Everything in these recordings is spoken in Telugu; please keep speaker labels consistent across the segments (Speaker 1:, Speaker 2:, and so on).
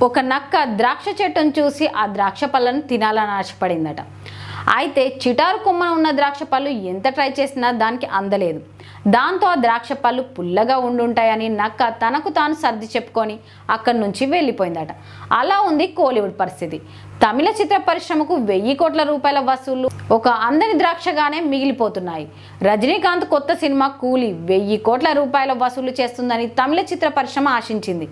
Speaker 1: ఒక నక్క ద్రాక్ష చెట్టును చూసి ఆ ద్రాక్ష పళ్ళను తినాలని ఆశపడిందట. అయితే చిటారు కొమ్మన ఉన్న ద్రాక్ష పళ్ళు ఎంత ట్రై చేసినా దానికి అందలేదు. దాంతో ఆ ద్రాక్ష పళ్ళు పుల్లగా ఉండుంటాయని నక్క తనకు తాను సర్ది చెప్పుకొని అక్కడి నుంచి వెళ్ళిపోయిందట. అలా ఉంది కోలీవుడ్ పరిస్థితి. తమిళ చిత్ర పరిశ్రమకు 1000 కోట్ల రూపాయల వసూళ్లు ఒక అందని ద్రాక్షగానే మిగిలిపోతున్నాయి. రజనీకాంత్ కొత్త సినిమా కూలీ 1000 కోట్ల రూపాయల వసూలు చేస్తుందని తమిళ చిత్ర పరిశ్రమ ఆశించింది.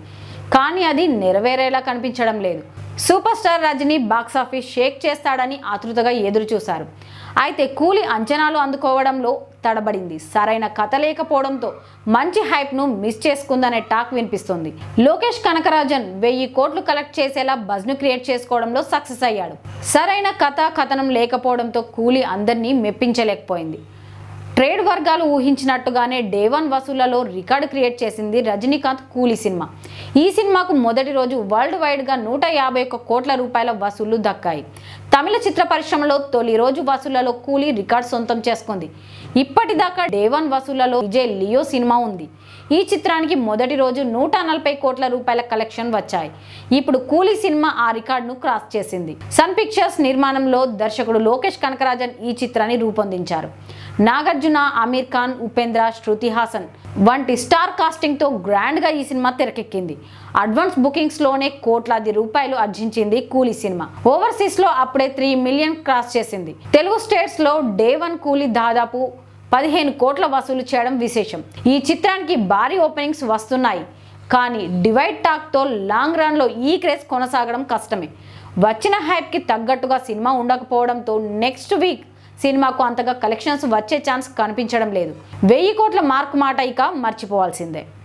Speaker 1: కానీ అది నెరవేరేలా కనిపించడం లేదు. Super star Rajini box office shake చేస్తాడని ఆతృతగా ఎదురు చూశారు. అయితే కూలీ అంచనాలు అందుకోవడంలో తడబడింది. సరైన కథ లేకపోవడంతో మంచి హైప్ను మిస్ చేసుకుందనే టాక్ వినిపిస్తుంది. లోకేష్ కనకరాజన్ 1000 కోట్లు కలెక్ట్ చేసేలా బజ్ను క్రియేట్ చేసుకోవడంలో సక్సెస్ అయ్యాడు. సరైన కథనం లేకపోవడంతో కూలీ అందరినీ మెప్పించలేకపోయింది. ట్రేడ్ వర్గాలు ఊహించినట్టుగానే డే 1 వసూళ్లలో రికార్డు క్రియేట్ చేసింది రజనీకాంత్ కూలీ సినిమా. ఈ సినిమాకు మొదటి రోజు వరల్డ్ వైడ్గా 151 కోట్ల రూపాయల వసూళ్లు దక్కాయి. తమిళ చిత్ర పరిశ్రమలో తొలి రోజు వసూళ్లలో కూలీ రికార్డు సొంతం చేసుకుంది. ఇప్పటిదాకా డే 1 వసూళ్లలో విజయ్ లియో సినిమా ఉంది. ఈ చిత్రానికి మొదటి రోజు 140 కోట్ల రూపాయల కలెక్షన్ వచ్చాయి. ఇప్పుడు కూలీ సినిమా ఆ రికార్డును క్రాస్ చేసింది. సన్ పిక్చర్స్ నిర్మాణంలో దర్శకుడు లోకేష్ కనకరాజన్ ఈ చిత్రాన్ని రూపొందించారు. నాగార్జున, అమీర్ ఖాన్, ఉపేంద్ర, శృతి హాసన్ వంటి స్టార్ కాస్టింగ్ తో గ్రాండ్ గా ఈ సినిమా తెరకెక్కింది. అడ్వాన్స్ బుకింగ్స్ లోనే కోట్లాది రూపాయలు ఆర్జించింది కూలీ సినిమా. ఓవర్సీస్ లో అప్పుడే 3 మిలియన్ క్రాస్ చేసింది. తెలుగు స్టేట్స్ లో డే 1 కూలీ దాదాపు 15 కోట్ల వసూలు చేయడం విశేషం. ఈ చిత్రానికి భారీ ఓపెనింగ్స్ వస్తున్నాయి. కానీ డివైడ్ టాక్ తో లాంగ్ రన్ లో ఈ క్రేజ్ కొనసాగడం కష్టమే. వచ్చిన హైప్ కి తగ్గట్టుగా సినిమా ఉండకపోవడంతో నెక్స్ట్ వీక్ సినిమాకు అంతగా కలెక్షన్స్ వచ్చే ఛాన్స్ కనిపించడం లేదు. 1000 కోట్ల మార్క్ మాట ఇక మర్చిపోవాల్సిందే.